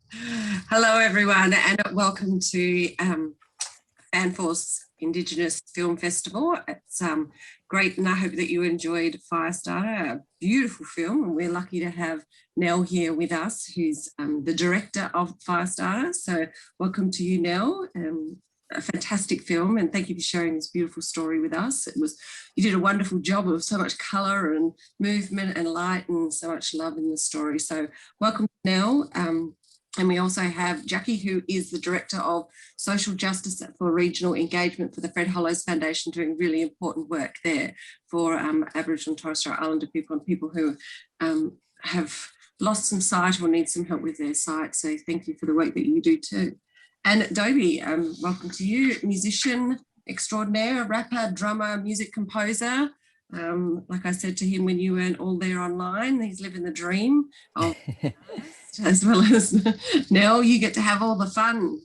Hello, everyone, and welcome to Fanforce Indigenous Film Festival. It's great, and I hope that you enjoyed Firestarter, a beautiful film. And we're lucky to have Nel here with us, who's the director of Firestarter. So welcome to you, Nel. A fantastic film, and thank you for sharing this beautiful story with us. You did a wonderful job of so much colour and movement and light and so much love in the story. So welcome, Nel. And we also have Jaki, who is the Director of Social Justice for Regional Engagement for the Fred Hollows Foundation, doing really important work there for Aboriginal and Torres Strait Islander people and people who have lost some sight or need some help with their sight. So thank you for the work that you do too. And DOBBY, welcome to you, musician extraordinaire, rapper, drummer, music composer. Like I said to him when you weren't all there online, he's living the dream of as well as Nel, you get to have all the fun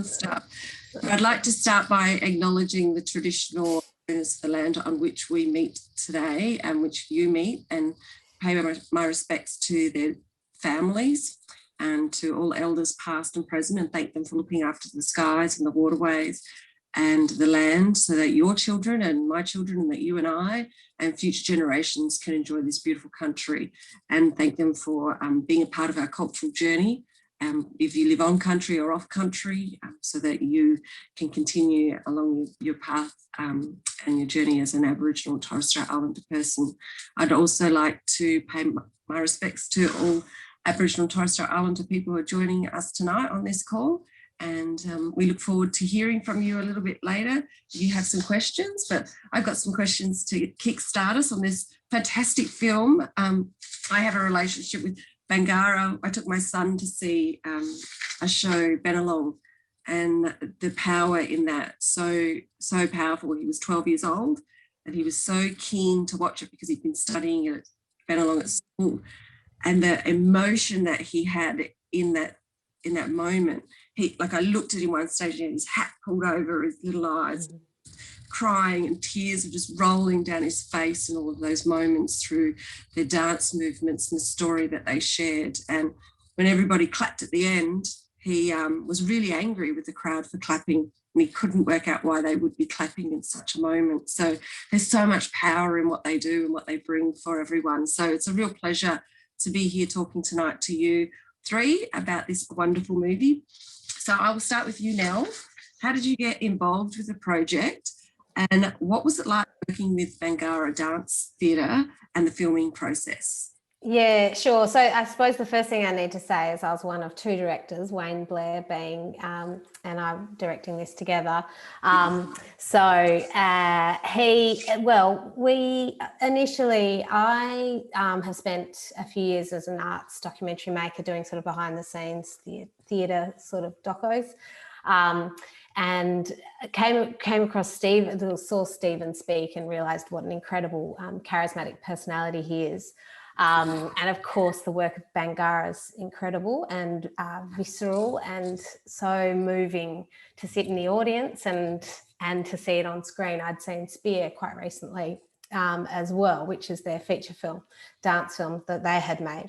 stuff. But I'd like to start by acknowledging the traditional owners of the land on which we meet today and which you meet, and pay my respects to their families and to all elders past and present, and thank them for looking after the skies and the waterways and the land, so that your children and my children and that you and I and future generations can enjoy this beautiful country, and thank them for being a part of our cultural journey, if you live on country or off country, so that you can continue along your path and your journey as an Aboriginal and Torres Strait Islander person. I'd also like to pay my respects to all Aboriginal and Torres Strait Islander people who are joining us tonight on this call. And we look forward to hearing from you a little bit later if you have some questions. But I've got some questions to kickstart us on this fantastic film. I have a relationship with Bangarra. I took my son to see a show, Benalong, and the power in that, so powerful. He was 12 years old and he was so keen to watch it because he'd been studying at Benalong at school, and the emotion that he had in that moment. I looked at him one stage and he had his hat pulled over his little eyes, crying, and tears were just rolling down his face, and all of those moments through their dance movements and the story that they shared. And when everybody clapped at the end, he was really angry with the crowd for clapping, and he couldn't work out why they would be clapping in such a moment. So there's so much power in what they do and what they bring for everyone. So it's a real pleasure to be here talking tonight to you three about this wonderful movie. So I will start with you, Nel. How did you get involved with the project, and what was it like working with Vengara Dance Theatre and the filming process? Yeah, sure. So I suppose the first thing I need to say is I was one of two directors, Wayne Blair being, and I'm directing this together. I have spent a few years as an arts documentary maker doing sort of behind the scenes theatre sort of docos. And came across saw Stephen speak and realised what an incredible, charismatic personality he is. And of course, the work of Bangarra is incredible and visceral, and so moving to sit in the audience and to see it on screen. I'd seen Spear quite recently as well, which is their feature film, dance film that they had made.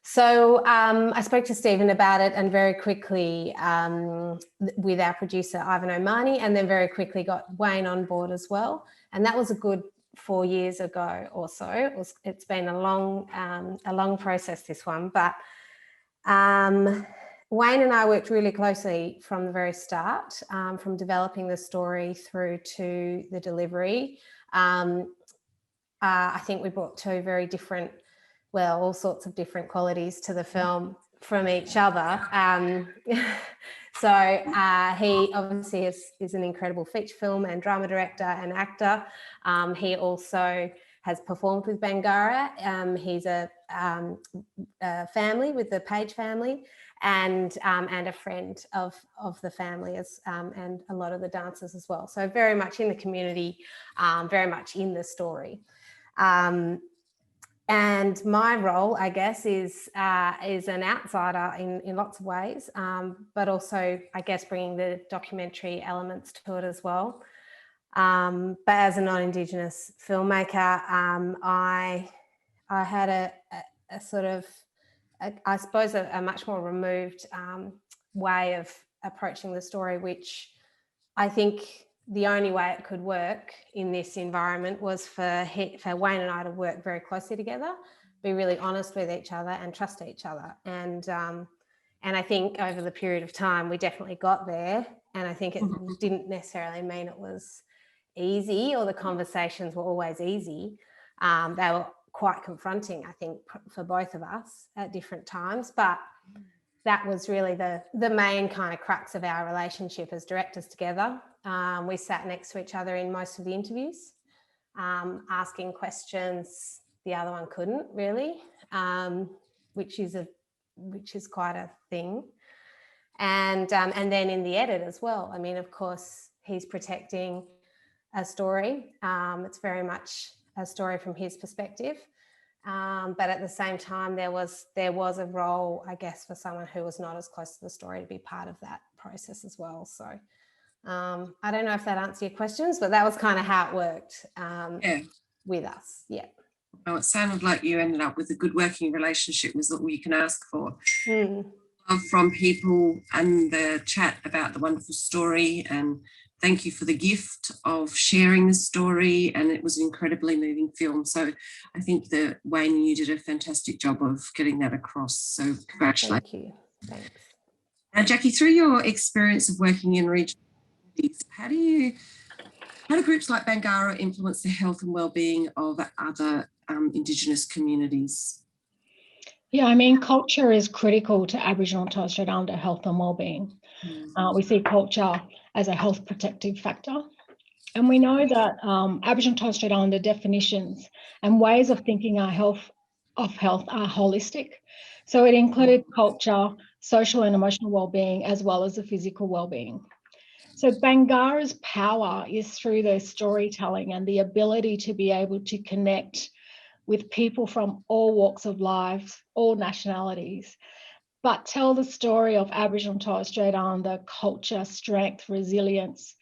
So I spoke to Stephen about it, and very quickly with our producer, Ivan O'Mani, and then very quickly got Wayne on board as well. And that was a good 4 years ago or so. It's been a long process, this one, but Wayne and I worked really closely from the very start, from developing the story through to the delivery. I think we brought two very different, all sorts of different qualities to the film from each other. So he obviously is an incredible feature film and drama director and actor. He also has performed with Bangarra. He's a family with the Page family, and a friend of the family and a lot of the dancers as well. So very much in the community, very much in the story. And my role, I guess, is an outsider in lots of ways, but also, I guess, bringing the documentary elements to it as well. But as a non-Indigenous filmmaker, I had a sort of I suppose, a much more removed way of approaching the story, which I think the only way it could work in this environment was for Wayne and I to work very closely together, be really honest with each other and trust each other. And I think over the period of time, we definitely got there. And I think it didn't necessarily mean it was easy or the conversations were always easy. They were quite confronting, I think, for both of us at different times. But that was really the main kind of crux of our relationship as directors together. We sat next to each other in most of the interviews, asking questions the other one couldn't really, which is quite a thing. And then in the edit as well. I mean, of course, he's protecting a story. It's very much a story from his perspective. But at the same time, there was a role, I guess, for someone who was not as close to the story to be part of that process as well. So I don't know if that answers your questions, but that was kind of how it worked with us. Yeah. Well, it sounded like you ended up with a good working relationship, was all you can ask for. From people and the chat about the wonderful story, and thank you for the gift of sharing the story, and it was an incredibly moving film. So I think that Wayne, you did a fantastic job of getting that across. So congratulations. Thank you. Thanks. Now, Jaki, through your experience of working in regional communities, how do groups like Bangarra influence the health and well-being of other Indigenous communities? Yeah, I mean, culture is critical to Aboriginal and Torres Strait Islander health and well-being. We see culture as a health protective factor. And we know that Aboriginal and Torres Strait Islander definitions and ways of thinking our health are holistic. So it included culture, social and emotional well-being, as well as the physical well-being. So Bangarra's power is through their storytelling and the ability to be able to connect with people from all walks of life, all nationalities, but tell the story of Aboriginal and Torres Strait Islander culture, strength, resilience,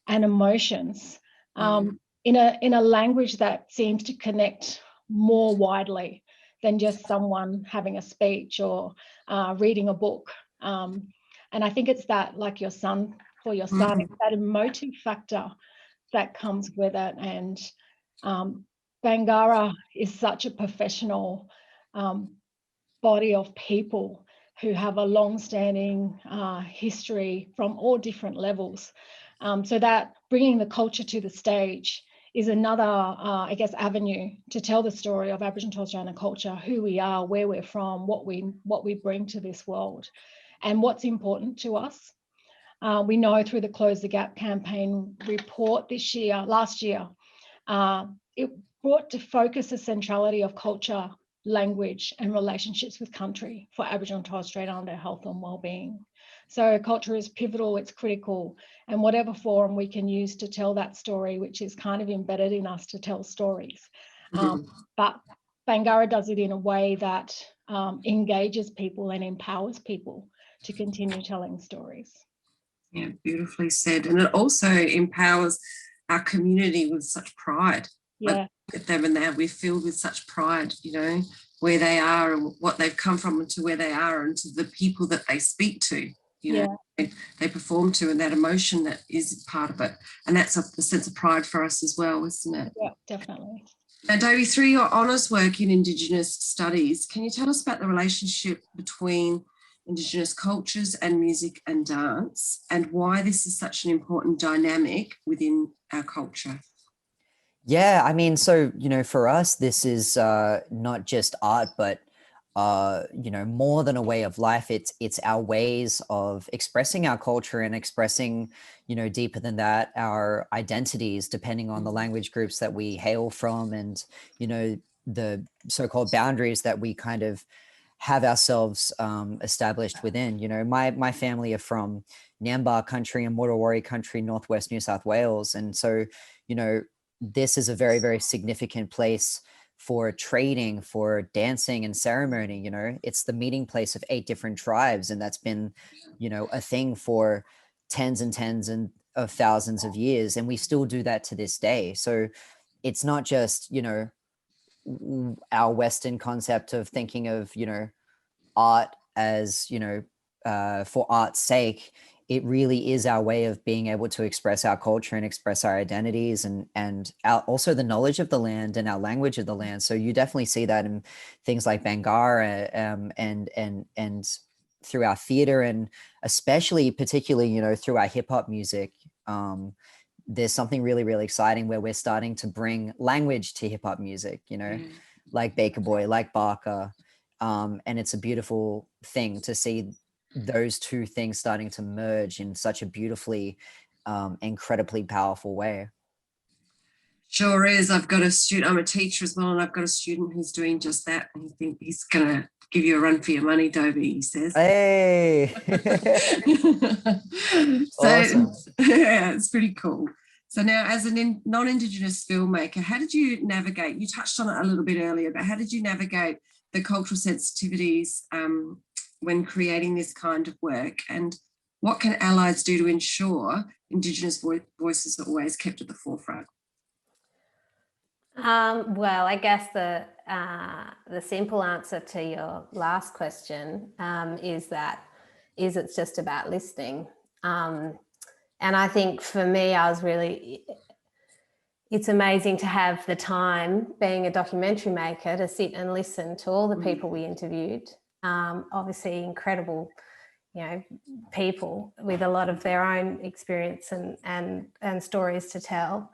and emotions in a language that seems to connect more widely than just someone having a speech or reading a book. And I think it's that, like your son, it's that emotive factor that comes with it. And Bangarra is such a professional body of people who have a long-standing history from all different levels. So that bringing the culture to the stage is another, I guess, avenue to tell the story of Aboriginal and Torres Strait Islander culture, who we are, where we're from, what we bring to this world, and what's important to us. We know through the Close the Gap campaign report last year, it brought to focus the centrality of culture, language, and relationships with country for Aboriginal and Torres Strait Islander health and well-being. So culture is pivotal, it's critical, and whatever forum we can use to tell that story, which is kind of embedded in us to tell stories. But Bangarra does it in a way that engages people and empowers people to continue telling stories. Yeah, beautifully said. And it also empowers our community with such pride. Yeah. Look at them and we're filled with such pride, you know, where they are and what they've come from and to where they are and to the people that they speak to, you know, they perform to, and that emotion that is part of it. And that's a sense of pride for us as well, isn't it? Yeah, definitely. Now, Dobby, through your honours work in Indigenous studies, can you tell us about the relationship between Indigenous cultures and music and dance, and why this is such an important dynamic within our culture? Yeah, I mean, so, you know, for us, this is not just art, but, you know, more than a way of life. It's our ways of expressing our culture and expressing, you know, deeper than that, our identities, depending on the language groups that we hail from and, you know, the so-called boundaries that we kind of have ourselves established within. You know, my family are from Nambar country and Mudawari country, Northwest New South Wales. And so, you know, this is a very, very significant place for trading, for dancing and ceremony. You know, it's the meeting place of 8 different tribes. And that's been, you know, a thing for tens of thousands of years. And we still do that to this day. So it's not just, you know, our Western concept of thinking of, you know, art as, for art's sake. It really is our way of being able to express our culture and express our identities, and also the knowledge of the land and our language of the land. So you definitely see that in things like Bangarra, and through our theater, and particularly, through our hip hop music. There's something really, really exciting where we're starting to bring language to hip hop music, like Baker Boy, like Barker. And it's a beautiful thing to see those two things starting to merge in such a beautifully, incredibly powerful way. Sure is. I've got a student, I'm a teacher as well, and I've got a student who's doing just that. And I think he's going to give you a run for your money, Dobby, he says. Hey! So, awesome. Yeah, it's pretty cool. So now, as a non-Indigenous filmmaker, how did you navigate? You touched on it a little bit earlier, but how did you navigate the cultural sensitivities when creating this kind of work? And what can allies do to ensure Indigenous voices are always kept at the forefront? Well, I guess the simple answer to your last question is it's just about listening. And I think for me, it's amazing to have the time, being a documentary maker, to sit and listen to all the people we interviewed. Obviously incredible, people with a lot of their own experience and stories to tell.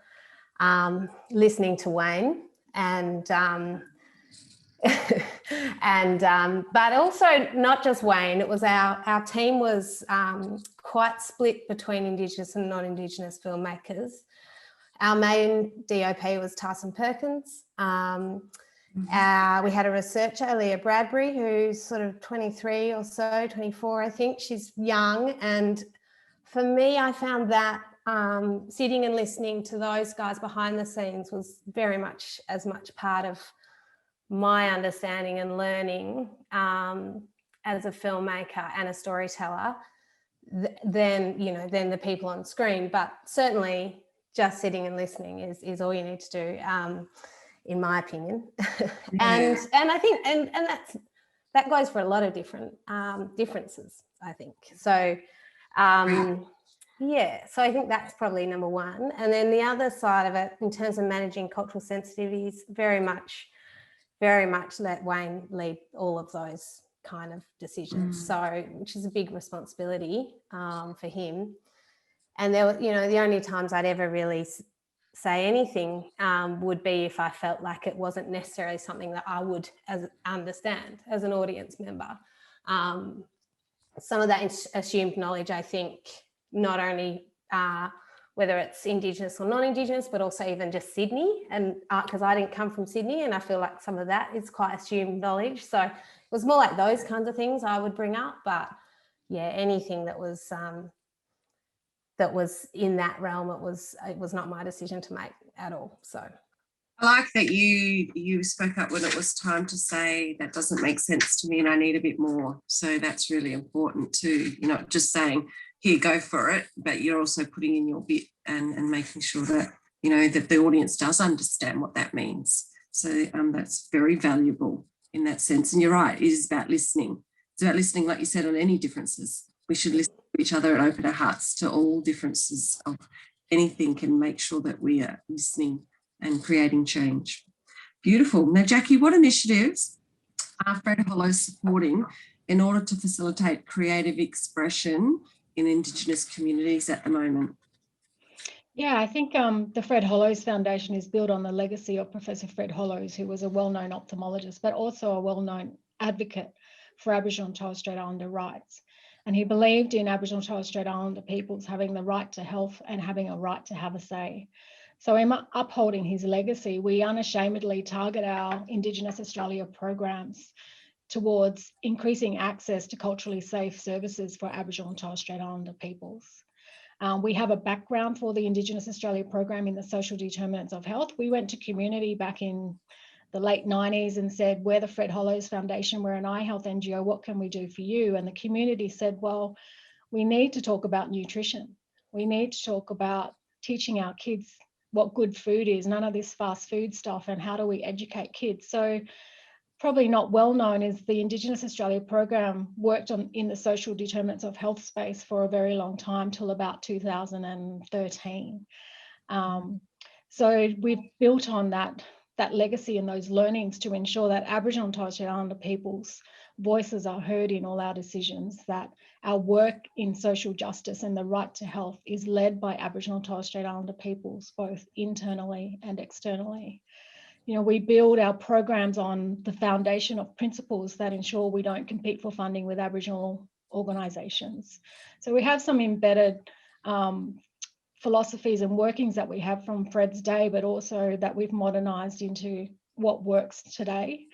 Listening to Wayne and but also not just Wayne. It was our team was quite split between Indigenous and non-Indigenous filmmakers. Our main DOP was Tyson Perkins. We had a researcher, Leah Bradbury, who's sort of 23 or so, 24, I think. She's young, and for me, I found that sitting and listening to those guys behind the scenes was very much part of my understanding and learning as a filmmaker and a storyteller than the people on screen. But certainly just sitting and listening is all you need to do, in my opinion. And I think and that goes for a lot of different differences, I think. So so I think that's probably number one. And then the other side of it, in terms of managing cultural sensitivities, very much let Wayne lead all of those kind of decisions. So, which is a big responsibility for him. And there, the only times I'd ever really say anything would be if I felt like it wasn't necessarily something that I would understand as an audience member. Some of that assumed knowledge, I think, not only whether it's Indigenous or non-Indigenous, but also even just Sydney, and because I didn't come from Sydney, and I feel like some of that is quite assumed knowledge. So it was more like those kinds of things I would bring up. But yeah, anything that was in that realm, it was not my decision to make at all. So I like that you spoke up when it was time to say that doesn't make sense to me and I need a bit more. So that's really important too. You're not just saying, here, go for it, but you're also putting in your bit and making sure that, that the audience does understand what that means. So that's very valuable in that sense. And you're right, it is about listening. It's about listening, like you said, on any differences. We should listen to each other and open our hearts to all differences of anything and make sure that we are listening and creating change. Beautiful. Now, Jaki, what initiatives are Fred Hollow supporting in order to facilitate creative expression in Indigenous communities at the moment? Yeah, I think the Fred Hollows Foundation is built on the legacy of Professor Fred Hollows, who was a well-known ophthalmologist, but also a well-known advocate for Aboriginal and Torres Strait Islander rights. And he believed in Aboriginal and Torres Strait Islander peoples having the right to health and having a right to have a say. So in upholding his legacy, we unashamedly target our Indigenous Australia programs towards increasing access to culturally safe services for Aboriginal and Torres Strait Islander peoples. We have a background for the Indigenous Australia program in the social determinants of health. We went to community back in the late 90s and said, we're the Fred Hollows Foundation, we're an eye health NGO, what can we do for you? And the community said, well, we need to talk about nutrition. We need to talk about teaching our kids what good food is, none of this fast food stuff, and how do we educate kids? So probably not well known is the Indigenous Australia program worked in the social determinants of health space for a very long time, till about 2013. So we've built on that legacy and those learnings to ensure that Aboriginal and Torres Strait Islander people's voices are heard in all our decisions, that our work in social justice and the right to health is led by Aboriginal and Torres Strait Islander peoples, both internally and externally. You know, we build our programs on the foundation of principles that ensure we don't compete for funding with Aboriginal organisations. So we have some embedded philosophies and workings that we have from Fred's day, but also that we've modernised into what works today.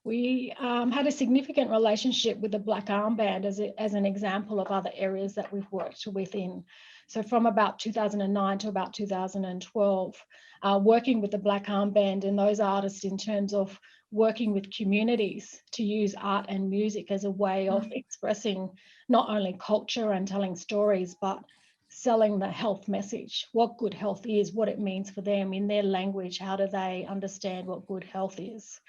We had a significant relationship with the Black Armband as an example of other areas that we've worked within. So from about 2009 to about 2012, working with the Black Armband and those artists in terms of working with communities to use art and music as a way of expressing not only culture and telling stories, but selling the health message, what good health is, what it means for them in their language, how do they understand what good health is.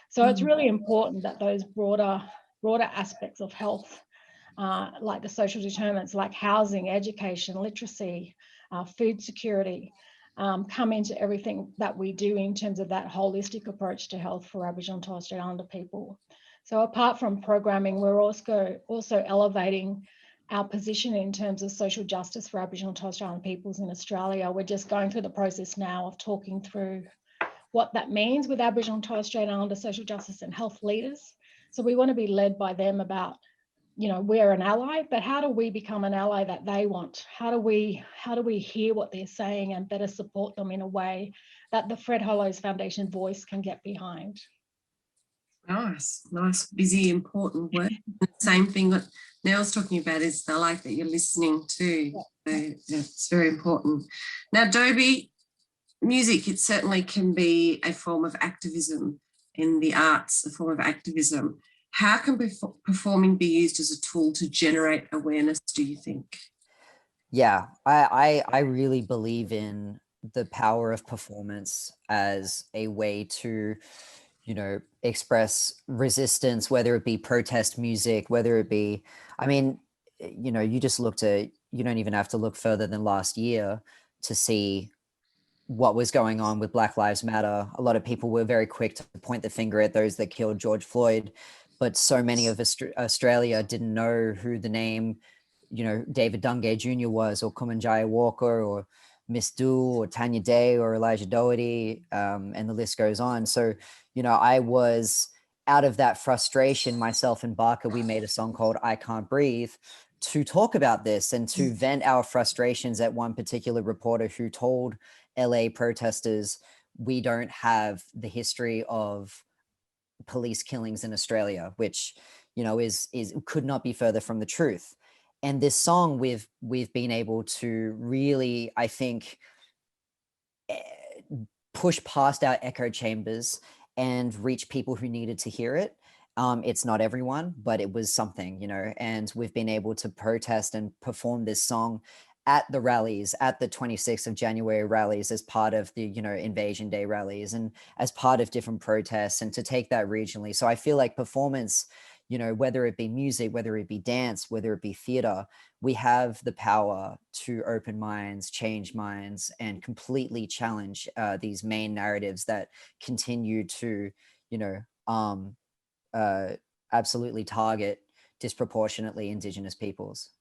So it's really important that those broader aspects of health, like the social determinants, like housing, education, literacy, food security, come into everything that we do in terms of that holistic approach to health for Aboriginal and Torres Strait Islander people. So apart from programming, we're also elevating our position in terms of social justice for Aboriginal and Torres Strait Islander peoples in Australia. We're just going through the process now of talking through what that means with Aboriginal and Torres Strait Islander social justice and health leaders. So we want to be led by them about, you know, we're an ally, but how do we become an ally that they want? How do we hear what they're saying and better support them in a way that the Fred Hollows Foundation voice can get behind? Nice, busy, important work. Same thing that Nel's talking about is the like that you're listening to. So it's very important. Now, DOBBY, music, it certainly can be a form of activism in the arts, a form of activism. How can performing be used as a tool to generate awareness, do you think? Yeah, I really believe in the power of performance as a way to, you know, express resistance, whether it be protest music, whether it be, I mean, you know, you don't even have to look further than last year to see what was going on with Black Lives Matter. A lot of people were very quick to point the finger at those that killed George Floyd, but so many of Australia didn't know who the name, you know, David Dungay Jr. was, or Kumanjaya Walker, or Miss Du, or Tanya Day, or Elijah Doherty, and the list goes on. So, you know, I was out of that frustration, myself and Barker, we made a song called I Can't Breathe to talk about this and to vent our frustrations at one particular reporter who told LA protesters, we don't have the history of police killings in Australia, which, you know, is could not be further from the truth. And this song, we've been able to really, I think, push past our echo chambers and reach people who needed to hear it. It's not everyone, but it was something, you know, and we've been able to protest and perform this song at the rallies, at the 26th of January rallies, as part of the, you know, Invasion Day rallies, and as part of different protests, and to take that regionally. So I feel like performance, you know, whether it be music, whether it be dance, whether it be theater, we have the power to open minds, change minds, and completely challenge these main narratives that continue to, you know, absolutely target disproportionately Indigenous peoples.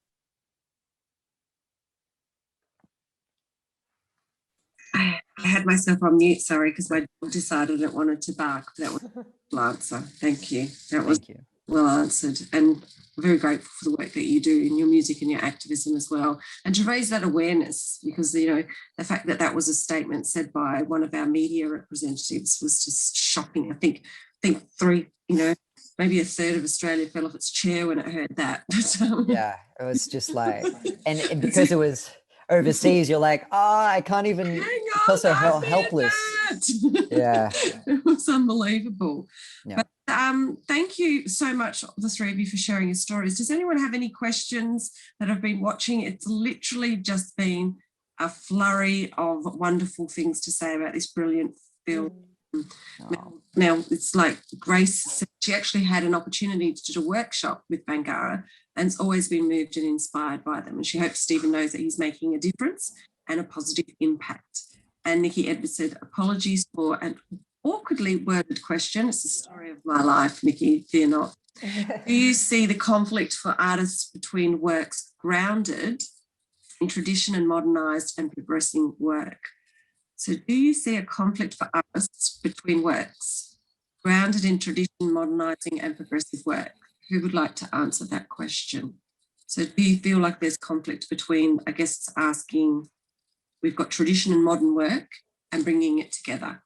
I had myself on mute, sorry, because my dog decided it wanted to bark. That was an answer. Thank you. That was well answered. And I'm very grateful for the work that you do in your music and your activism as well. And to raise that awareness, because, you know, the fact that that was a statement said by one of our media representatives was just shocking. I think three, you know, maybe a third of Australia fell off its chair when it heard that. Yeah, it was just like, and because it was overseas, you're like, I can't even, I feel so helpless. Yeah. It was unbelievable. Yeah. But thank you so much, the three of you, for sharing your stories. Does anyone have any questions that have been watching? It's literally just been a flurry of wonderful things to say about this brilliant film. Now, it's like Grace said, she actually had an opportunity to do a workshop with Bangarra and has always been moved and inspired by them. And she hopes Stephen knows that he's making a difference and a positive impact. And Nikki Edwards said, apologies for an awkwardly worded question. It's the story of my life, Nikki, fear not. Do you see the conflict for artists between works grounded in tradition and modernised and progressing work? So do you see a conflict for artists between works grounded in tradition, modernising and progressive work? Who would like to answer that question? So do you feel like there's conflict between, I guess it's asking, we've got tradition and modern work and bringing it together?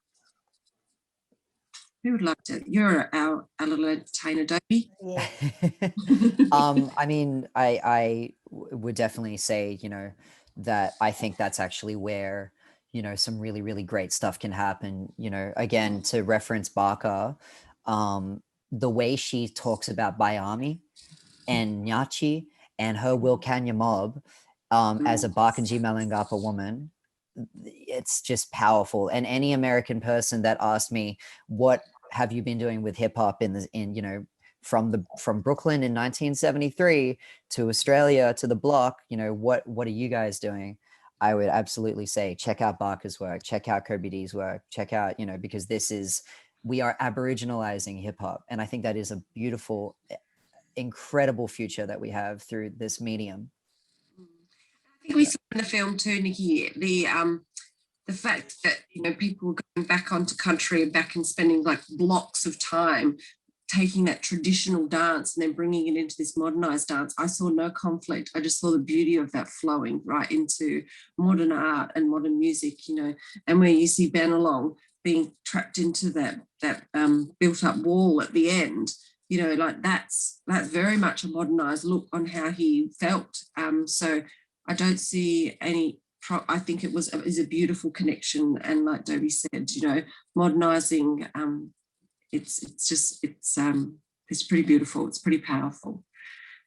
Who would like to? You're our little entertainer, Dobby. Yeah. I mean, I would definitely say, you know, that I think that's actually where, you know, some really, really great stuff can happen. You know, again, to reference Barker, the way she talks about Bayami and Nyachi and her Wilcannia mob as a Barkanji Malangapa woman, it's just powerful. And any American person that asked me, what have you been doing with hip hop in you know, from Brooklyn in 1973 to Australia to the block, you know, what are you guys doing? I would absolutely say, check out Barker's work, check out Kobe D's work, check out, you know, because we are Aboriginalizing hip hop. And I think that is a beautiful, incredible future that we have through this medium. I think we saw in the film too, Nikki, the fact that, you know, people were going back onto country and back and spending like blocks of time taking that traditional dance and then bringing it into this modernized dance. I saw no conflict. I just saw the beauty of that flowing right into modern art and modern music, you know, and where you see Benelong being trapped into that built up wall at the end, you know, like that's very much a modernized look on how he felt. So I don't see any, I think it is a beautiful connection. And like Dobby said, you know, modernizing, it's pretty beautiful. It's pretty powerful.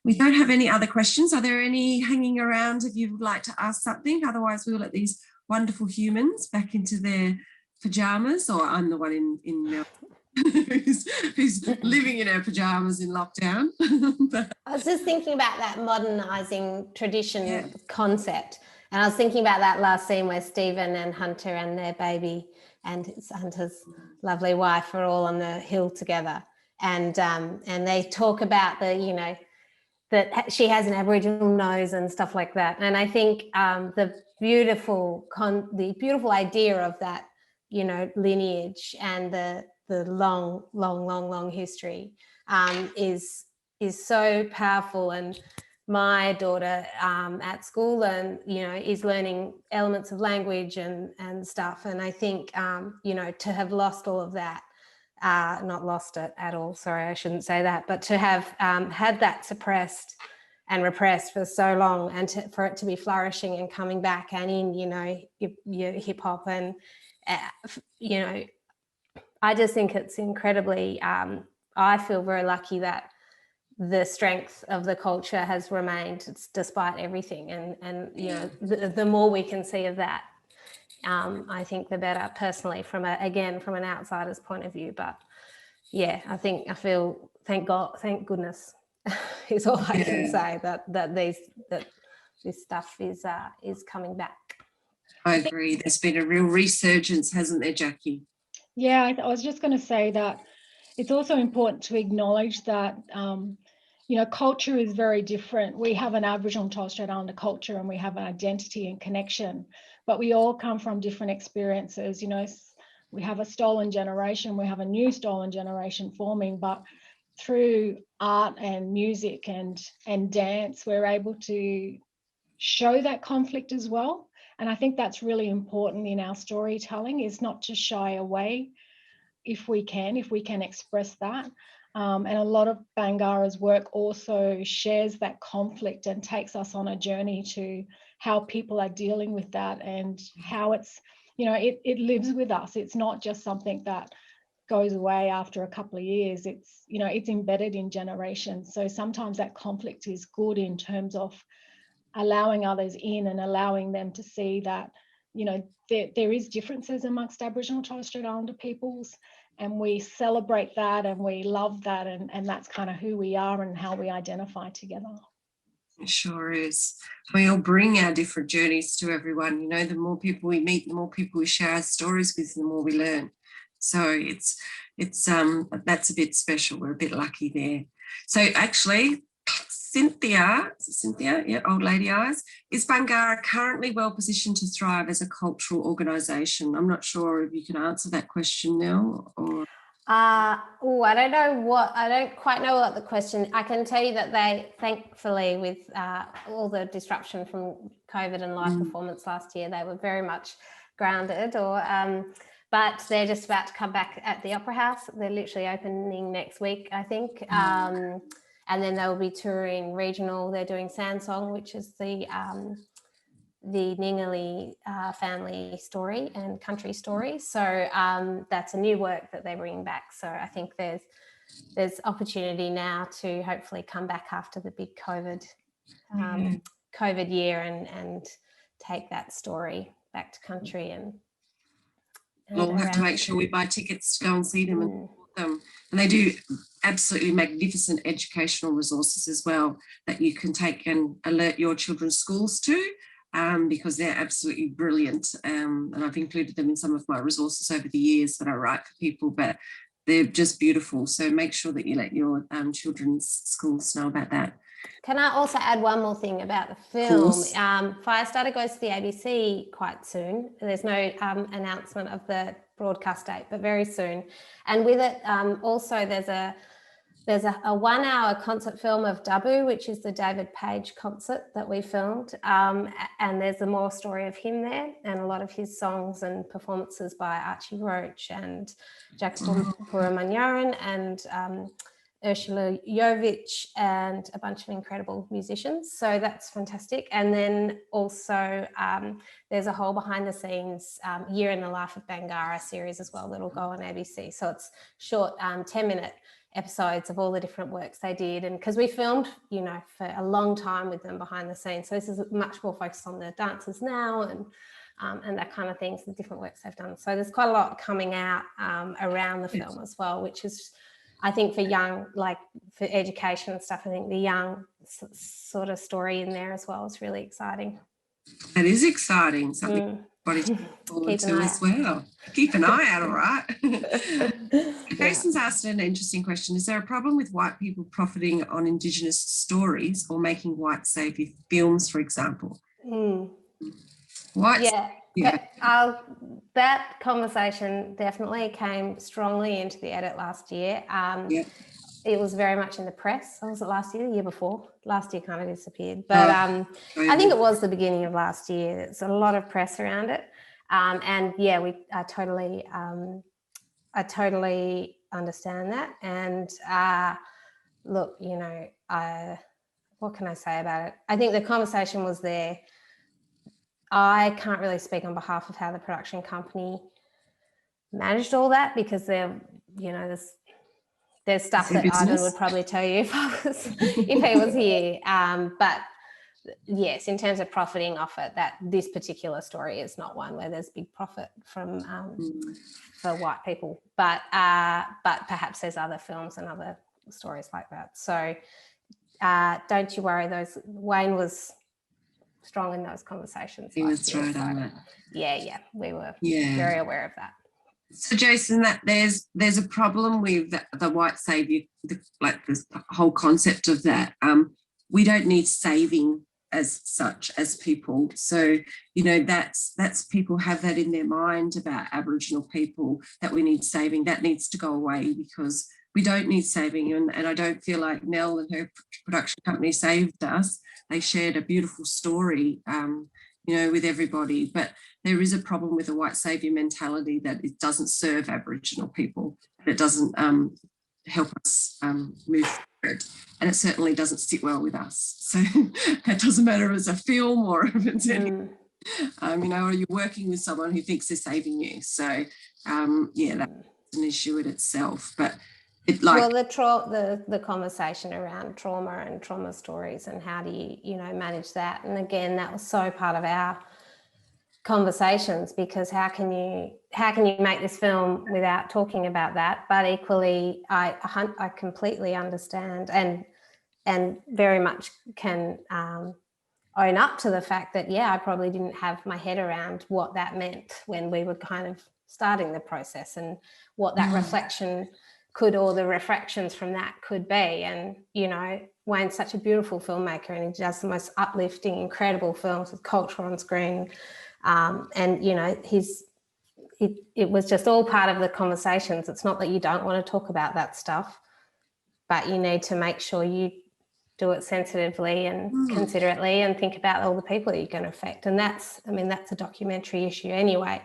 We don't have any other questions. Are there any hanging around if you would like to ask something? Otherwise, we'll let these wonderful humans back into their pajamas, or I'm the one in who's living in her pajamas in lockdown. I was just thinking about that modernising tradition concept. And I was thinking about that last scene where Stephen and Hunter and their baby and Hunter's lovely wife are all on the hill together. And they talk about the, you know, that she has an Aboriginal nose and stuff like that. And I think the beautiful idea of that, you know, lineage and the long history is so powerful. And my daughter at school and, you know, is learning elements of language and stuff. And I think, you know, to have lost all of that, not lost it at all, sorry, I shouldn't say that, but to have had that suppressed and repressed for so long, and for it to be flourishing and coming back and in, you know, your hip hop and, you know, I just think it's incredibly, I feel very lucky that the strength of the culture has remained despite everything. And you know, the more we can see of that, I think the better, personally, from an outsider's point of view. But yeah, I feel, thank goodness is all I can say, that this stuff is coming back. I agree. There's been a real resurgence, hasn't there, Jackie? Yeah, I was just going to say that it's also important to acknowledge that, you know, culture is very different. We have an Aboriginal and Torres Strait Islander culture, and we have an identity and connection, but we all come from different experiences. You know, we have a stolen generation, we have a new stolen generation forming, but through art and music and dance, we're able to show that conflict as well. And I think that's really important in our storytelling, is not to shy away if we can express that. And a lot of Bangarra's work also shares that conflict and takes us on a journey to how people are dealing with that, and how it's, you know, it lives with us. It's not just something that goes away after a couple of years. It's, you know, it's embedded in generations. So sometimes that conflict is good in terms of allowing others in and allowing them to see that, there is differences amongst Aboriginal and Torres Strait Islander peoples, and we celebrate that and we love that, and that's kind of who we are and how we identify together. It sure is. We all bring our different journeys to everyone. The more people we meet, the more people we share our stories with, the more we learn. So it's that's a bit special. We're a bit lucky there. So actually, Cynthia, yeah, Old Lady Eyes, is Bangarra currently well positioned to thrive as a cultural organisation? I'm not sure if you can answer that question, Nel, or... I don't quite know what the question. I can tell you that they, thankfully, with all the disruption from COVID and live performance last year, they were very much grounded. But they're just about to come back at the Opera House. They're literally opening next week, I think. And then they'll be touring regional. They're doing Sandsong, which is the Ningali family story and country story. So that's a new work that they're bringing back. So I think there's opportunity now to hopefully come back after the big COVID year and take that story back to country. And we'll have to make sure we buy tickets to go and see them and support them. And they do absolutely magnificent educational resources as well that you can take and alert your children's schools to. Because they're absolutely brilliant, and I've included them in some of my resources over the years that I write for people, but they're just beautiful. So make sure that you let your children's schools know about that. Can I also add one more thing about the film? Firestarter goes to the ABC quite soon. There's no announcement of the broadcast date, but very soon. And with it, also there's a 1 hour concert film of DOBBY, which is the David Page concert that we filmed. And there's a more story of him there and a lot of his songs and performances by Archie Roach and Jackson Puramanyaran and Ursula Jovic and a bunch of incredible musicians. So that's fantastic. And then also there's a whole behind the scenes Year in the Life of Bangarra series as well that'll go on ABC. So it's short 10-minute episodes of all the different works they did, and because we filmed for a long time with them behind the scenes, so this is much more focused on the dancers now and that kind of things, the different works they've done. So there's quite a lot coming out around the film as well, which is, I think, for young, like for education and stuff, I think the young sort of story in there as well is really exciting. That is exciting, something everybody's looking forward to as well. Keep an eye out, all right? Jason's asked an interesting question. Is there a problem with white people profiting on Indigenous stories or making white saviour films, for example? That conversation definitely came strongly into the edit last year. It was very much in the press. Was it last year, the year before? Last year kind of disappeared. But I think it was the beginning of last year. There's a lot of press around it. And yeah, I totally understand that. And look, what can I say about it? I think the conversation was there. I can't really speak on behalf of how the production company managed all that, because there's stuff that Ivan would probably tell you if he was here. But yes, in terms of profiting off it, that this particular story is not one where there's big profit from for white people. But perhaps there's other films and other stories like that. So don't you worry. Wayne was strong in those conversations. He was right on it. Yeah, we were very aware of that. So, Jason, that there's a problem with the white saviour, like the whole concept of that. We don't need saving as such as people. So, that's people have that in their mind about Aboriginal people, that we need saving. That needs to go away, because we don't need saving. And I don't feel like Nel and her production company saved us. They shared a beautiful story, with everybody. But there is a problem with the white saviour mentality, that it doesn't serve Aboriginal people. It doesn't help us move forward. And it certainly doesn't sit well with us. So it doesn't matter if it's a film or if it's anything, or you're working with someone who thinks they're saving you. So, that's an issue in itself. But the conversation around trauma and trauma stories and how do you manage that, and again, that was so part of our conversations, because how can you make this film without talking about that? But equally, I completely understand and very much can own up to the fact that, yeah, I probably didn't have my head around what that meant when we were kind of starting the process, and what that reflection could, or the refractions from that could be. And, you know, Wayne's such a beautiful filmmaker, and he does the most uplifting, incredible films with culture on screen. And, you know, it was just all part of the conversations. It's not that you don't want to talk about that stuff, but you need to make sure you do it sensitively and considerately, and think about all the people that you're going to affect. And that's a documentary issue anyway.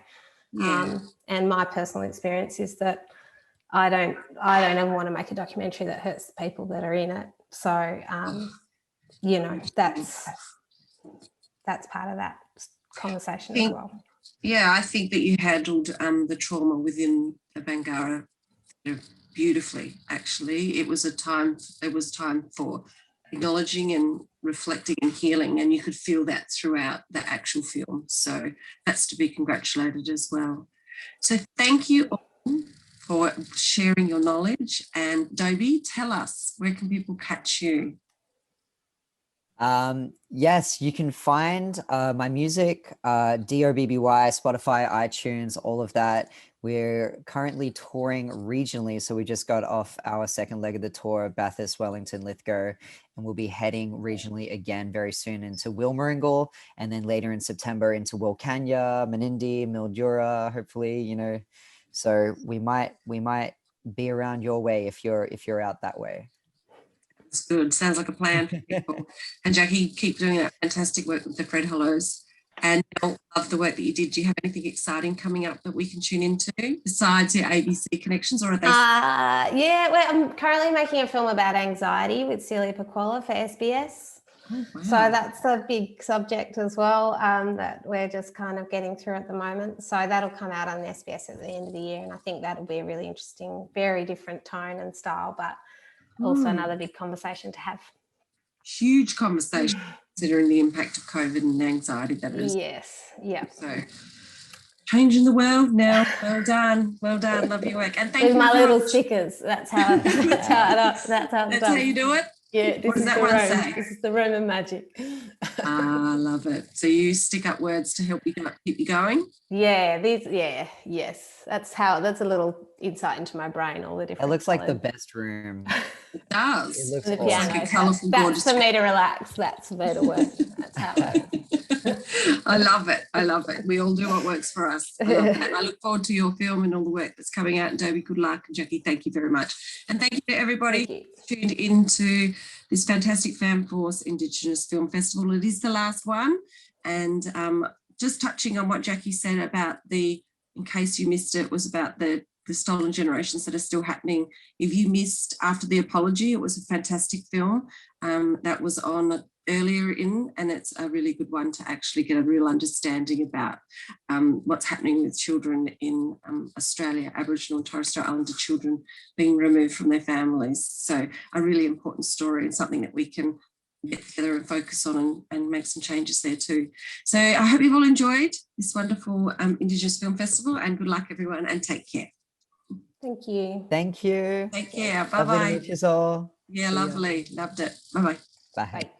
Yeah. And my personal experience is that I don't ever want to make a documentary that hurts the people that are in it. So, you know, that's part of that conversation as well. Yeah, I think that you handled the trauma within the Bangarra beautifully. Actually, it was time for acknowledging and reflecting and healing, and you could feel that throughout the actual film. So that's to be congratulated as well. So thank you all for sharing your knowledge. And Dobby, tell us, where can people catch you? Yes, you can find my music, DOBBY, Spotify, iTunes, all of that. We're currently touring regionally, so we just got off our second leg of the tour, Bathurst, Wellington, Lithgow, and we'll be heading regionally again very soon into Wilmeringal, and then later in September into Wilcannia, Menindee, Mildura, hopefully, you know. So we might be around your way if you're out that way. That's good. Sounds like a plan for people. And Jaki, keep doing that fantastic work with the Fred Hollows. And I love the work that you did. Do you have anything exciting coming up that we can tune into besides your ABC connections, or are they? Yeah, well, I'm currently making a film about anxiety with Celia Paquola for SBS. Oh, wow. So that's a big subject as well, that we're just kind of getting through at the moment. So that'll come out on the SBS at the end of the year, and I think that'll be a really interesting, very different tone and style, but also another big conversation to have. Huge conversation, considering the impact of COVID and the anxiety that is. Yes, yeah. So changing the world now. Well done, love your work. And thank with you. My little stickers. That's how you do it. Yeah, what does that one say? This is the Roman magic. I love it. So you stick up words to help you keep you going? Yeah, yes. That's a little insight into my brain, all the different. It looks like the colours. best room. It does. It looks The awesome. piano like a colourful, that's gorgeous. for me to relax. That's for me to work. That's how I love it. We all do what works for us. I love that. I look forward to your film and all the work that's coming out. And Dobby, good luck. And Jaki, thank you very much. And thank you to everybody tuned into this fantastic FanForce Indigenous Film Festival. It is the last one. And just touching on what Jaki said about in case you missed it, was about the stolen generations that are still happening. If you missed After the Apology, it was a fantastic film that was on earlier and it's a really good one to actually get a real understanding about what's happening with children in Australia, Aboriginal and Torres Strait Islander children being removed from their families. So a really important story, and something that we can get together and focus on and make some changes there too. So I hope you've all enjoyed this wonderful Indigenous Film Festival, and good luck everyone, and take care. Thank you. Thank you. Take care. Lovely to Bye-bye. meet you all. Yeah, See ya. lovely. Loved it. Bye-bye. Bye. Bye.